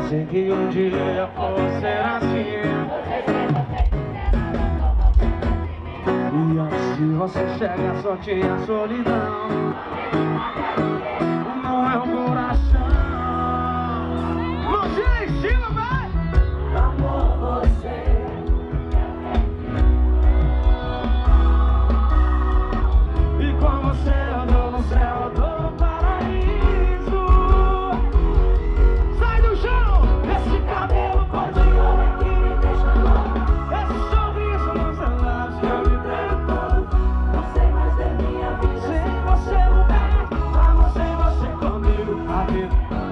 sei que um dia vou ser assim. E antes de você chegar só tinha solidão. Não é o coração. Você em cima, vai! Amor, você. E com você eu dou no céu, eu dou no paraíso. Sai do chão! Esse cabelo cor de ouro que me deixa louco. Esse sorriso nos lábios que eu me treino todo. Não sei mais ver minha vida sem você no pé. Amo sem você comigo, a vida.